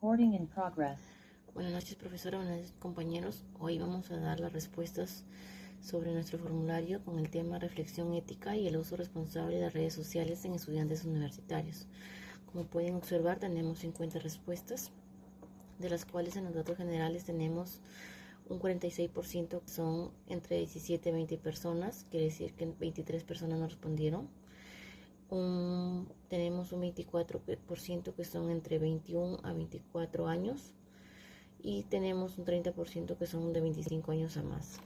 Recording in progress. Buenas noches, profesora. Buenas noches, compañeros. Hoy vamos a dar las respuestas sobre nuestro formulario con el tema reflexión ética y el uso responsable de las redes sociales en estudiantes universitarios. Como pueden observar, tenemos 50 respuestas, de las cuales en los datos generales tenemos un 46% que son entre 17 y 20 personas, quiere decir que 23 personas no respondieron. Tenemos un 24% que son entre 21 a 24 años y tenemos un 30% que son de 25 años a más.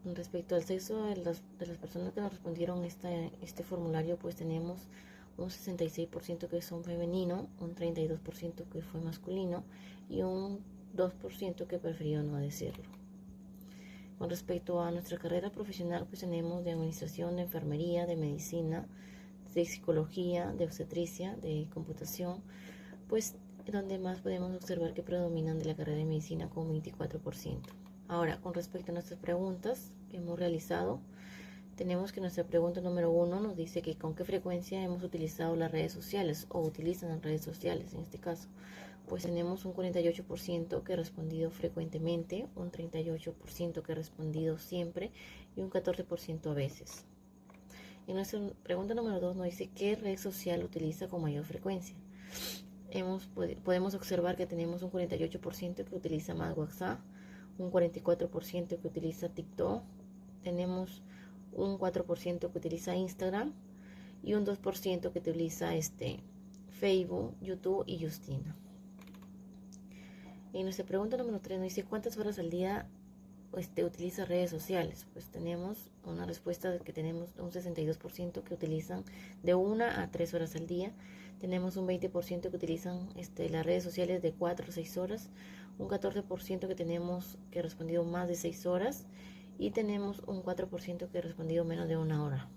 Respecto al sexo de las personas que nos respondieron este formulario, pues tenemos un 66% que son femenino, un 32% que fue masculino y un 2% que prefirió no decirlo. Con respecto a nuestra carrera profesional, pues tenemos de administración, de enfermería, de medicina, de psicología, de obstetricia, de computación, pues donde más podemos observar que predominan de la carrera de medicina con 24%. Ahora, con respecto a nuestras preguntas que hemos realizado, tenemos que nuestra pregunta número 1 nos dice que con qué frecuencia hemos utilizado las redes sociales o utilizan las redes sociales en este caso. Pues tenemos un 48% que ha respondido frecuentemente, un 38% que ha respondido siempre y un 14% a veces. En nuestra pregunta número 2 nos dice qué red social utiliza con mayor frecuencia. Podemos observar que tenemos un 48% que utiliza más WhatsApp, un 44% que utiliza TikTok, tenemos un 4% que utiliza Instagram y un 2% que utiliza Facebook, YouTube y Justina. En nuestra pregunta número 3 nos dice ¿cuántas horas al día utiliza redes sociales? Pues tenemos una respuesta de que tenemos un 62% que utilizan de 1 a 3 horas al día. Tenemos un 20% que utilizan las redes sociales de 4 a 6 horas. Un 14% que tenemos que ha respondido más de 6 horas. Y tenemos un 4% que ha respondido menos de 1 hora.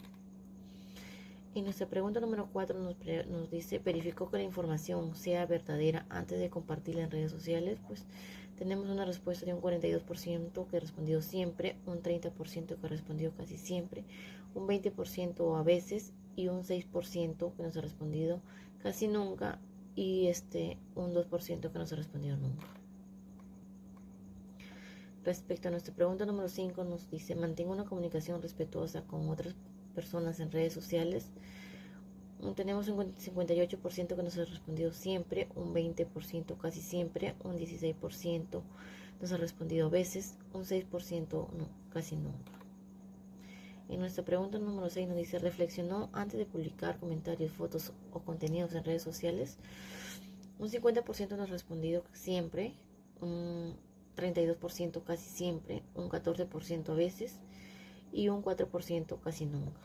En nuestra pregunta número 4 nos dice, ¿verificó que la información sea verdadera antes de compartirla en redes sociales? Pues tenemos una respuesta de un 42% que ha respondido siempre, un 30% que ha respondido casi siempre, un 20% a veces y un 6% que nos ha respondido casi nunca y un 2% que nos ha respondido nunca. Respecto a nuestra pregunta número 5 nos dice, mantengo una comunicación respetuosa con otras personas en redes sociales. Tenemos un 58% que nos ha respondido siempre, un 20% casi siempre, un 16% nos ha respondido a veces, un 6% no, casi nunca. En nuestra pregunta número 6 nos dice, ¿reflexionó antes de publicar comentarios, fotos o contenidos en redes sociales? Un 50% nos ha respondido siempre, un 32% casi siempre, un 14% a veces y un 4% casi nunca.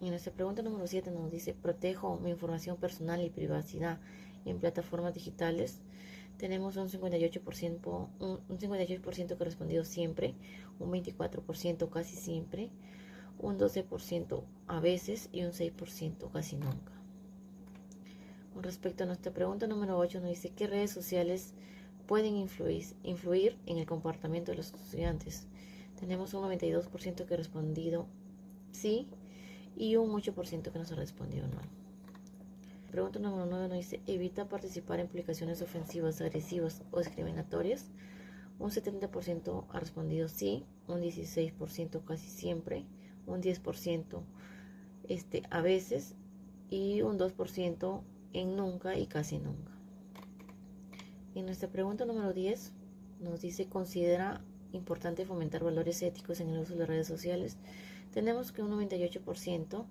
En nuestra pregunta número 7 nos dice, ¿protejo mi información personal y privacidad en plataformas digitales? Tenemos un 58% que ha respondido siempre, un 24% casi siempre, un 12% a veces y un 6% casi nunca. Con respecto a nuestra pregunta número 8 nos dice, ¿qué redes sociales pueden influir en el comportamiento de los estudiantes? Tenemos un 92% que ha respondido sí y un 8% que nos ha respondido no. Pregunta número 9 nos dice, ¿evita participar en publicaciones ofensivas, agresivas o discriminatorias? Un 70% ha respondido sí, un 16% casi siempre, un 10% a veces y un 2% en nunca y casi nunca. En nuestra pregunta número 10 nos dice, ¿considera importante fomentar valores éticos en el uso de las redes sociales? Tenemos que un 98%,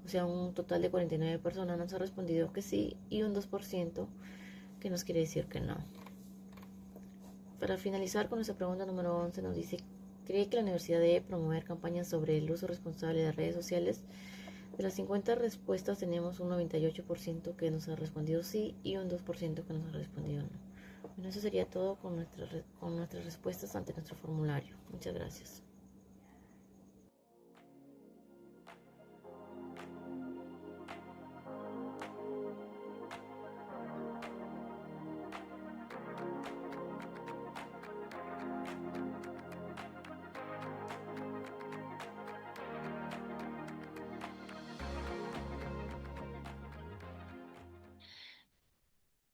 o sea, un total de 49 personas nos ha respondido que sí y un 2% que nos quiere decir que no. Para finalizar con nuestra pregunta número 11 nos dice, ¿cree que la universidad debe promover campañas sobre el uso responsable de las redes sociales? De las 50 respuestas tenemos un 98% que nos ha respondido sí y un 2% que nos ha respondido no. Bueno, eso sería todo con nuestras respuestas ante nuestro formulario. Muchas gracias.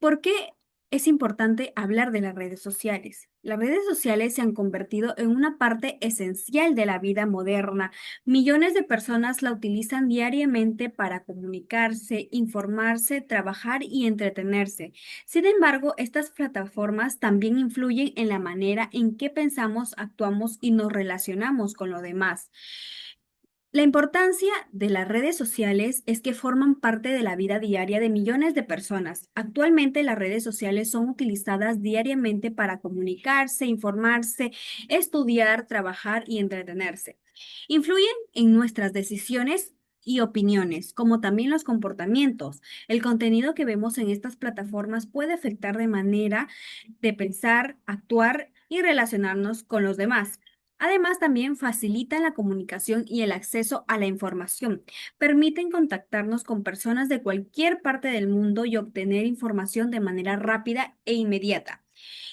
¿Por qué es importante hablar de las redes sociales? Las redes sociales se han convertido en una parte esencial de la vida moderna. Millones de personas la utilizan diariamente para comunicarse, informarse, trabajar y entretenerse. Sin embargo, estas plataformas también influyen en la manera en que pensamos, actuamos y nos relacionamos con los demás. La importancia de las redes sociales es que forman parte de la vida diaria de millones de personas. Actualmente las redes sociales son utilizadas diariamente para comunicarse, informarse, estudiar, trabajar y entretenerse. Influyen en nuestras decisiones y opiniones, como también los comportamientos. El contenido que vemos en estas plataformas puede afectar de manera de pensar, actuar y relacionarnos con los demás. Además, también facilitan la comunicación y el acceso a la información. Permiten contactarnos con personas de cualquier parte del mundo y obtener información de manera rápida e inmediata.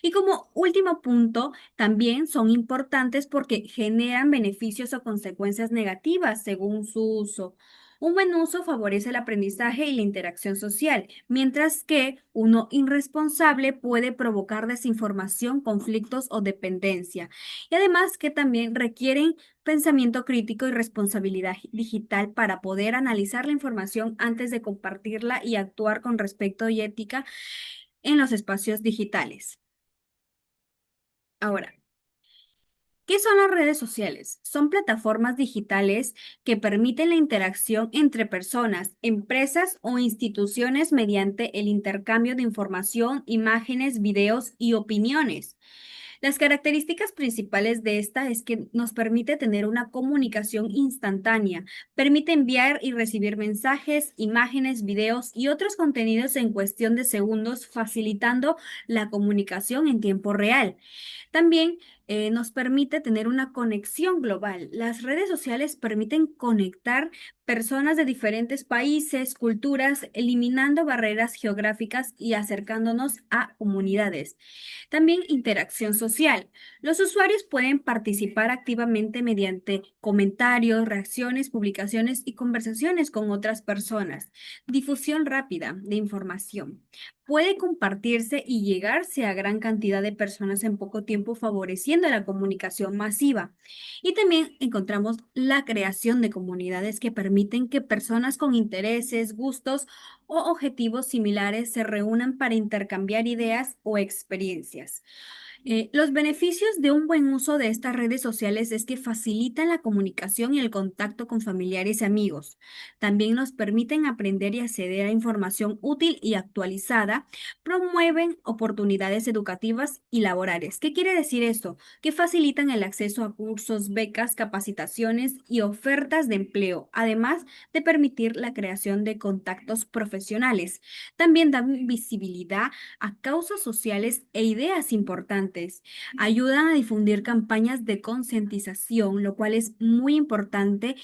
Y como último punto, también son importantes porque generan beneficios o consecuencias negativas según su uso. Un buen uso favorece el aprendizaje y la interacción social, mientras que uno irresponsable puede provocar desinformación, conflictos o dependencia. Y además que también requieren pensamiento crítico y responsabilidad digital para poder analizar la información antes de compartirla y actuar con respeto y ética en los espacios digitales. Ahora, ¿qué son las redes sociales? Son plataformas digitales que permiten la interacción entre personas, empresas o instituciones mediante el intercambio de información, imágenes, videos y opiniones. Las características principales de esta es que nos permite tener una comunicación instantánea, permite enviar y recibir mensajes, imágenes, videos y otros contenidos en cuestión de segundos, facilitando la comunicación en tiempo real. También nos permite tener una conexión global. Las redes sociales permiten conectar personas de diferentes países, culturas, eliminando barreras geográficas y acercándonos a comunidades. También interacción social. Los usuarios pueden participar activamente mediante comentarios, reacciones, publicaciones y conversaciones con otras personas. Difusión rápida de información. Puede compartirse y llegarse a gran cantidad de personas en poco tiempo, favoreciendo la comunicación masiva. Y también encontramos la creación de comunidades que permiten que personas con intereses, gustos o objetivos similares se reúnan para intercambiar ideas o experiencias. Los beneficios de un buen uso de estas redes sociales es que facilitan la comunicación y el contacto con familiares y amigos. También nos permiten aprender y acceder a información útil y actualizada. Promueven oportunidades educativas y laborales. ¿Qué quiere decir esto? Que facilitan el acceso a cursos, becas, capacitaciones y ofertas de empleo, además de permitir la creación de contactos profesionales. También dan visibilidad a causas sociales e ideas importantes. Ayudan a difundir campañas de concientización, lo cual es muy importante,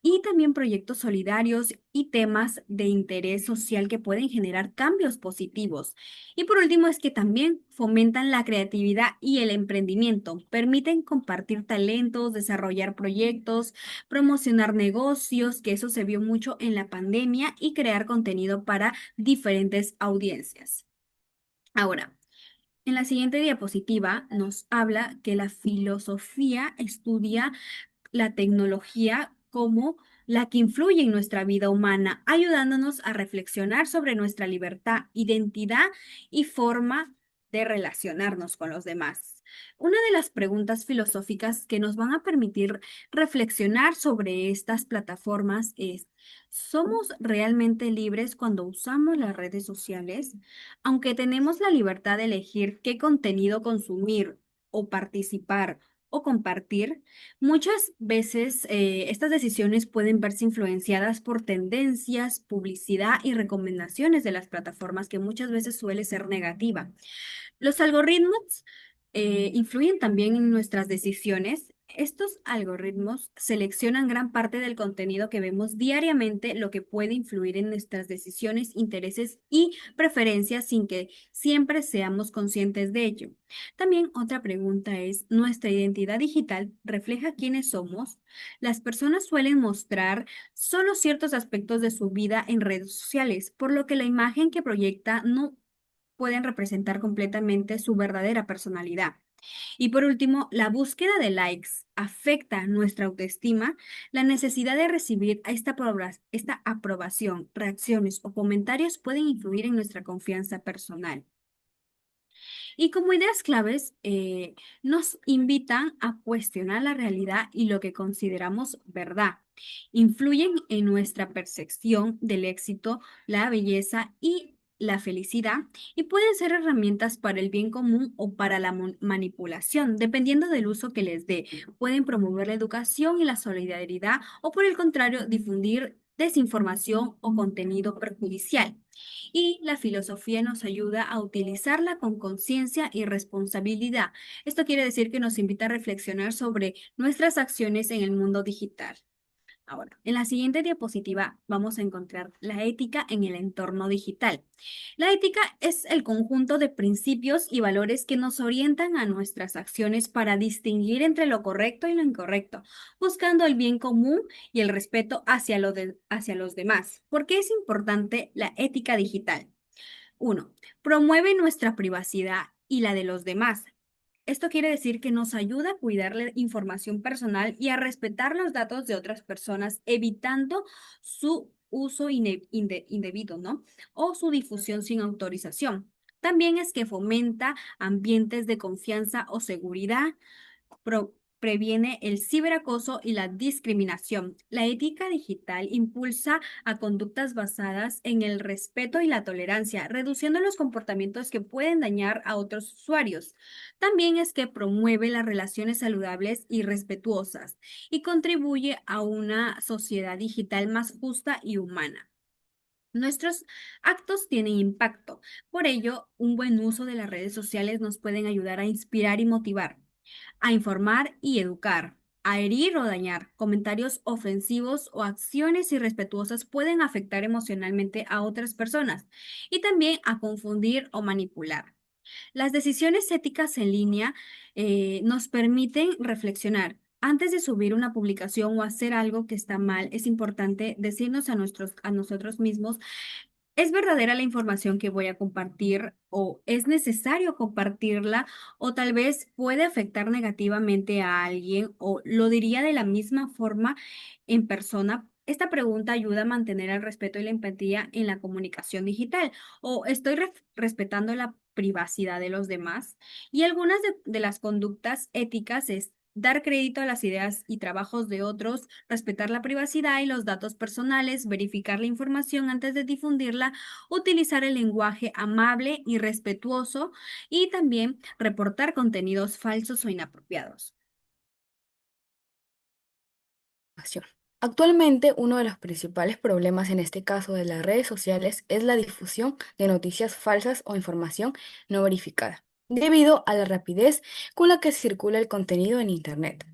y también proyectos solidarios y temas de interés social que pueden generar cambios positivos. Y por último, es que también fomentan la creatividad y el emprendimiento, permiten compartir talentos, desarrollar proyectos, promocionar negocios, que eso se vio mucho en la pandemia, y crear contenido para diferentes audiencias. Ahora, en la siguiente diapositiva nos habla que la filosofía estudia la tecnología como la que influye en nuestra vida humana, ayudándonos a reflexionar sobre nuestra libertad, identidad y forma de relacionarnos con los demás. Una de las preguntas filosóficas que nos van a permitir reflexionar sobre estas plataformas es: ¿somos realmente libres cuando usamos las redes sociales? Aunque tenemos la libertad de elegir qué contenido consumir o participar o compartir, muchas veces estas decisiones pueden verse influenciadas por tendencias, publicidad y recomendaciones de las plataformas, que muchas veces suele ser negativa. Los algoritmos influyen también en nuestras decisiones. Estos algoritmos seleccionan gran parte del contenido que vemos diariamente, lo que puede influir en nuestras decisiones, intereses y preferencias sin que siempre seamos conscientes de ello. También otra pregunta es: ¿nuestra identidad digital refleja quiénes somos? Las personas suelen mostrar solo ciertos aspectos de su vida en redes sociales, por lo que la imagen que proyecta no pueden representar completamente su verdadera personalidad. Y por último, la búsqueda de likes afecta nuestra autoestima. La necesidad de recibir esta aprobación, reacciones o comentarios pueden influir en nuestra confianza personal. Y como ideas claves, nos invitan a cuestionar la realidad y lo que consideramos verdad. Influyen en nuestra percepción del éxito, la belleza y la felicidad y pueden ser herramientas para el bien común o para la manipulación, dependiendo del uso que les dé. Pueden promover la educación y la solidaridad o por el contrario, difundir desinformación o contenido perjudicial. Y la filosofía nos ayuda a utilizarla con conciencia y responsabilidad. Esto quiere decir que nos invita a reflexionar sobre nuestras acciones en el mundo digital. Ahora, en la siguiente diapositiva vamos a encontrar la ética en el entorno digital. La ética es el conjunto de principios y valores que nos orientan a nuestras acciones para distinguir entre lo correcto y lo incorrecto, buscando el bien común y el respeto hacia los demás. ¿Por qué es importante la ética digital? Uno, promueve nuestra privacidad y la de los demás. Esto quiere decir que nos ayuda a cuidar la información personal y a respetar los datos de otras personas, evitando su uso indebido, ¿no? O su difusión sin autorización. También es que fomenta ambientes de confianza o seguridad, previene el ciberacoso y la discriminación. La ética digital impulsa a conductas basadas en el respeto y la tolerancia, reduciendo los comportamientos que pueden dañar a otros usuarios. También es que promueve las relaciones saludables y respetuosas y contribuye a una sociedad digital más justa y humana. Nuestros actos tienen impacto. Por ello, un buen uso de las redes sociales nos pueden ayudar a inspirar y motivar, a informar y educar, a herir o dañar. Comentarios ofensivos o acciones irrespetuosas pueden afectar emocionalmente a otras personas y también a confundir o manipular. Las decisiones éticas en línea nos permiten reflexionar. Antes de subir una publicación o hacer algo que está mal, es importante decirnos a nosotros mismos: ¿es verdadera la información que voy a compartir o es necesario compartirla o tal vez puede afectar negativamente a alguien o lo diría de la misma forma en persona? Esta pregunta ayuda a mantener el respeto y la empatía en la comunicación digital o estoy respetando la privacidad de los demás. Y algunas de las conductas éticas es dar crédito a las ideas y trabajos de otros, respetar la privacidad y los datos personales, verificar la información antes de difundirla, utilizar el lenguaje amable y respetuoso y también reportar contenidos falsos o inapropiados. Información. Actualmente, uno de los principales problemas en este caso de las redes sociales es la difusión de noticias falsas o información no verificada, debido a la rapidez con la que circula el contenido en Internet.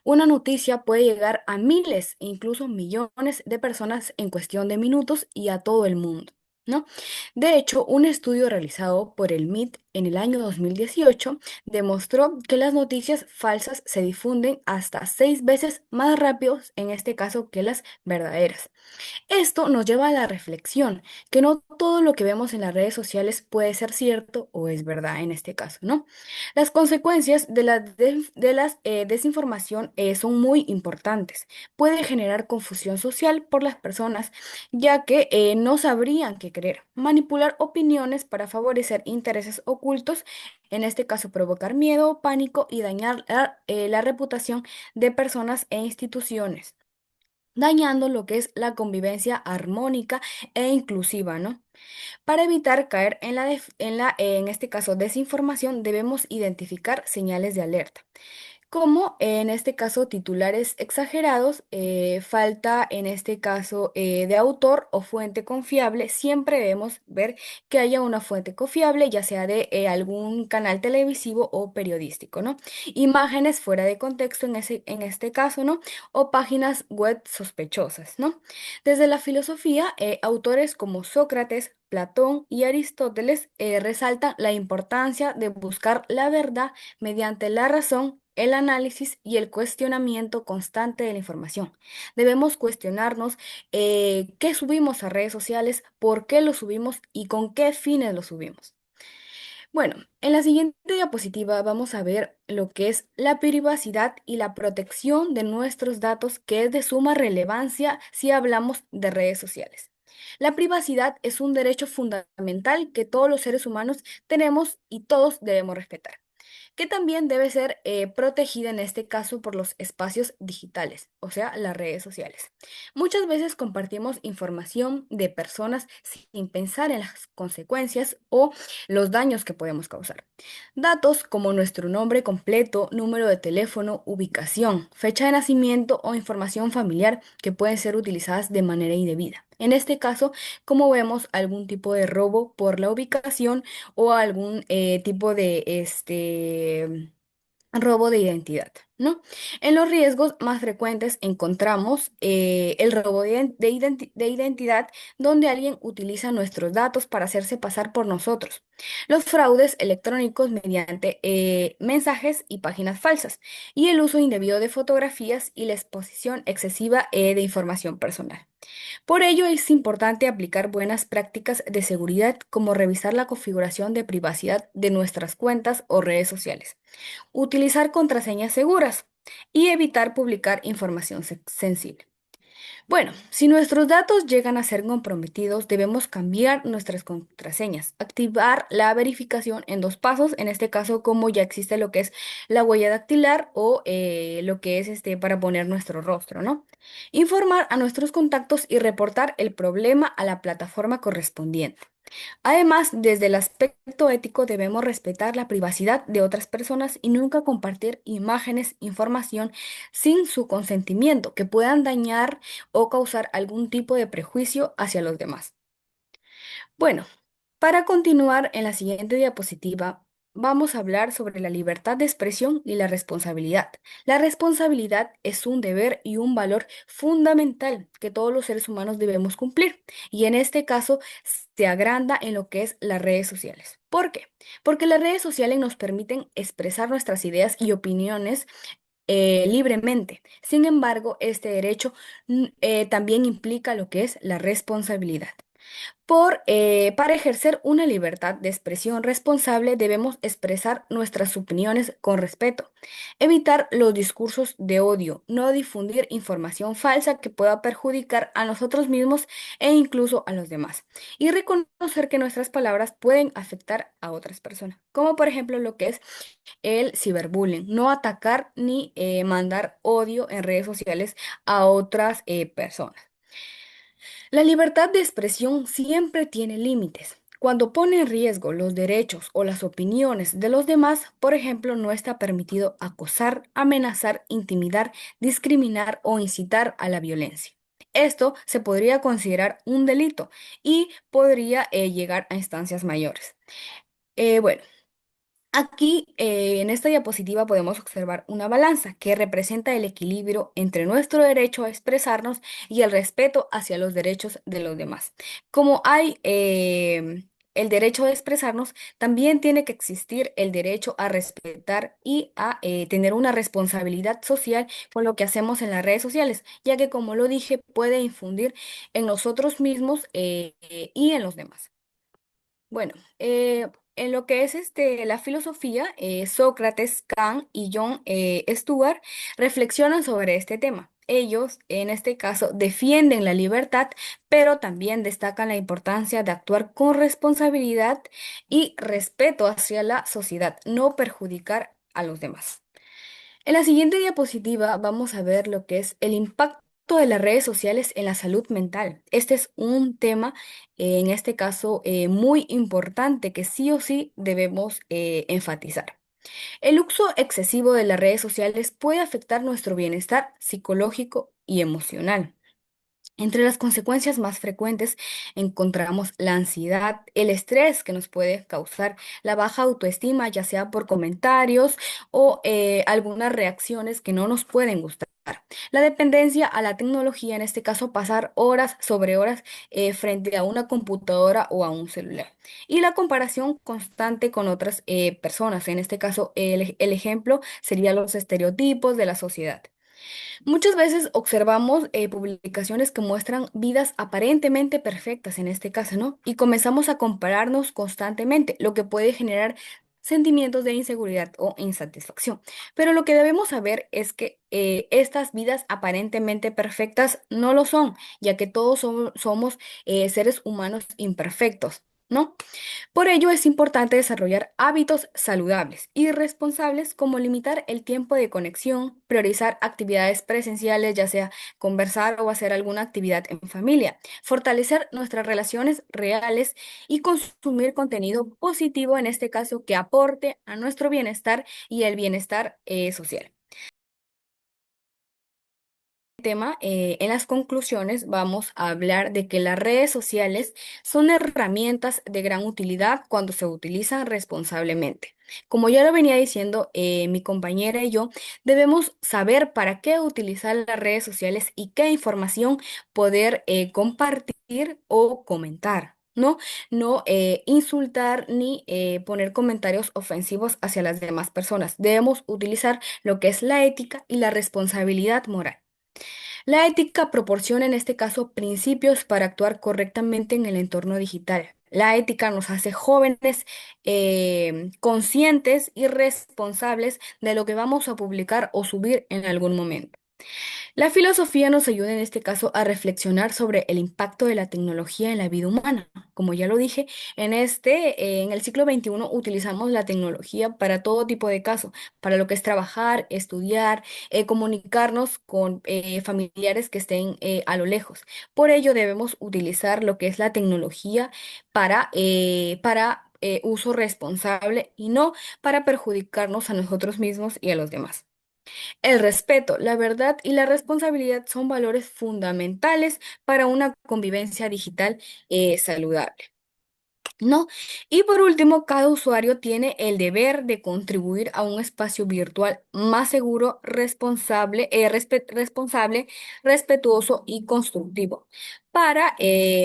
Una noticia puede llegar a miles e incluso millones de personas en cuestión de minutos y a todo el mundo, ¿no? De hecho, un estudio realizado por el MIT en el año 2018 demostró que las noticias falsas se difunden hasta 6 veces más rápido, en este caso, que las verdaderas. Esto nos lleva a la reflexión, que no todo lo que vemos en las redes sociales puede ser cierto o es verdad en este caso, ¿no? Las consecuencias de la desinformación son muy importantes. Puede generar confusión social por las personas, ya que no sabrían qué creer, manipular opiniones para favorecer intereses ocultos, en este caso provocar miedo, pánico y dañar la reputación de personas e instituciones, dañando lo que es la convivencia armónica e inclusiva, ¿no? Para evitar caer en este caso, desinformación, debemos identificar señales de alerta, como en este caso titulares exagerados, falta en este caso de autor o fuente confiable. Siempre debemos ver que haya una fuente confiable, ya sea de algún canal televisivo o periodístico, ¿no? Imágenes fuera de contexto en este caso, ¿no? O páginas web sospechosas, ¿no? Desde la filosofía, autores como Sócrates, Platón y Aristóteles resaltan la importancia de buscar la verdad mediante la razón, el análisis y el cuestionamiento constante de la información. Debemos cuestionarnos qué subimos a redes sociales, por qué lo subimos y con qué fines lo subimos. Bueno, en la siguiente diapositiva vamos a ver lo que es la privacidad y la protección de nuestros datos, que es de suma relevancia si hablamos de redes sociales. La privacidad es un derecho fundamental que todos los seres humanos tenemos y todos debemos respetar, que también debe ser protegida en este caso por los espacios digitales, o sea, las redes sociales. Muchas veces compartimos información de personas sin pensar en las consecuencias o los daños que podemos causar. Datos como nuestro nombre completo, número de teléfono, ubicación, fecha de nacimiento o información familiar que pueden ser utilizadas de manera indebida. En este caso, como vemos algún tipo de robo por la ubicación o algún tipo de robo de identidad, ¿no? En los riesgos más frecuentes encontramos el robo de identidad, donde alguien utiliza nuestros datos para hacerse pasar por nosotros. Los fraudes electrónicos mediante mensajes y páginas falsas. Y el uso indebido de fotografías y la exposición excesiva de información personal. Por ello es importante aplicar buenas prácticas de seguridad, como revisar la configuración de privacidad de nuestras cuentas o redes sociales, utilizar contraseñas seguras y evitar publicar información sensible. Bueno, si nuestros datos llegan a ser comprometidos, debemos cambiar nuestras contraseñas, activar la verificación en 2 pasos, en este caso como ya existe lo que es la huella dactilar o lo que es para poner nuestro rostro, ¿no? Informar a nuestros contactos y reportar el problema a la plataforma correspondiente. Además, desde el aspecto ético debemos respetar la privacidad de otras personas y nunca compartir imágenes, información sin su consentimiento que puedan dañar o causar algún tipo de prejuicio hacia los demás. Bueno, para continuar en la siguiente diapositiva, vamos a hablar sobre la libertad de expresión y la responsabilidad. La responsabilidad es un deber y un valor fundamental que todos los seres humanos debemos cumplir. Y en este caso se agranda en lo que es las redes sociales. ¿Por qué? Porque las redes sociales nos permiten expresar nuestras ideas y opiniones libremente. Sin embargo, este derecho también implica lo que es la responsabilidad. Para ejercer una libertad de expresión responsable debemos expresar nuestras opiniones con respeto, evitar los discursos de odio, no difundir información falsa que pueda perjudicar a nosotros mismos e incluso a los demás, y reconocer que nuestras palabras pueden afectar a otras personas, como por ejemplo lo que es el ciberbullying, no atacar ni mandar odio en redes sociales a otras personas. La libertad de expresión siempre tiene límites. Cuando pone en riesgo los derechos o las opiniones de los demás, por ejemplo, no está permitido acosar, amenazar, intimidar, discriminar o incitar a la violencia. Esto se podría considerar un delito y podría llegar a instancias mayores. Bueno, aquí, en esta diapositiva podemos observar una balanza que representa el equilibrio entre nuestro derecho a expresarnos y el respeto hacia los derechos de los demás. Como hay el derecho a expresarnos, también tiene que existir el derecho a respetar y a tener una responsabilidad social con lo que hacemos en las redes sociales, ya que, como lo dije, puede infundir en nosotros mismos y en los demás. Bueno, en lo que es la filosofía, Sócrates, Kant y John Stuart reflexionan sobre este tema. Ellos, en este caso, defienden la libertad, pero también destacan la importancia de actuar con responsabilidad y respeto hacia la sociedad, no perjudicar a los demás. En la siguiente diapositiva vamos a ver lo que es el impacto de las redes sociales en la salud mental. Este es un tema, en este caso, muy importante que sí o sí debemos enfatizar. El uso excesivo de las redes sociales puede afectar nuestro bienestar psicológico y emocional. Entre las consecuencias más frecuentes encontramos la ansiedad, el estrés que nos puede causar, la baja autoestima, ya sea por comentarios o algunas reacciones que no nos pueden gustar. La dependencia a la tecnología, en este caso pasar horas sobre horas frente a una computadora o a un celular. Y la comparación constante con otras personas, en este caso el ejemplo sería los estereotipos de la sociedad. Muchas veces observamos publicaciones que muestran vidas aparentemente perfectas en este caso, ¿no? Y comenzamos a compararnos constantemente, lo que puede generar sentimientos de inseguridad o insatisfacción. Pero lo que debemos saber es que estas vidas aparentemente perfectas no lo son, ya que todos somos seres humanos imperfectos, ¿no? Por ello es importante desarrollar hábitos saludables y responsables como limitar el tiempo de conexión, priorizar actividades presenciales, ya sea conversar o hacer alguna actividad en familia, fortalecer nuestras relaciones reales y consumir contenido positivo, en este caso, que aporte a nuestro bienestar y el bienestar social. Tema, en las conclusiones vamos a hablar de que las redes sociales son herramientas de gran utilidad cuando se utilizan responsablemente. Como ya lo venía diciendo mi compañera y yo, debemos saber para qué utilizar las redes sociales y qué información poder compartir o comentar. No insultar ni poner comentarios ofensivos hacia las demás personas. Debemos utilizar lo que es la ética y la responsabilidad moral. La ética proporciona en este caso principios para actuar correctamente en el entorno digital. La ética nos hace jóvenes, conscientes y responsables de lo que vamos a publicar o subir en algún momento. La filosofía nos ayuda en este caso a reflexionar sobre el impacto de la tecnología en la vida humana. Como ya lo dije, en el siglo XXI utilizamos la tecnología para todo tipo de casos, para lo que es trabajar, estudiar, comunicarnos con familiares que estén a lo lejos. Por ello debemos utilizar lo que es la tecnología para uso responsable y no para perjudicarnos a nosotros mismos y a los demás. El respeto, la verdad y la responsabilidad son valores fundamentales para una convivencia digital saludable. ¿No? Y por último, cada usuario tiene el deber de contribuir a un espacio virtual más seguro, responsable, respetuoso y constructivo para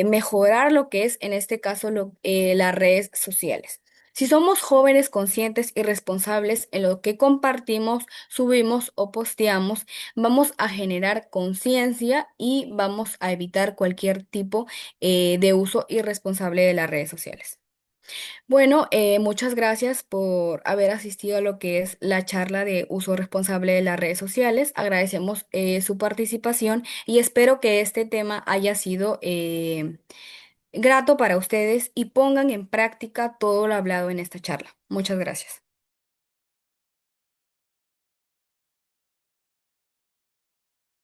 mejorar lo que es, en este caso, las redes sociales. Si somos jóvenes conscientes y responsables en lo que compartimos, subimos o posteamos, vamos a generar conciencia y vamos a evitar cualquier tipo de uso irresponsable de las redes sociales. Bueno, muchas gracias por haber asistido a lo que es la charla de uso responsable de las redes sociales. Agradecemos su participación y espero que este tema haya sido grato para ustedes y pongan en práctica todo lo hablado en esta charla. Muchas gracias.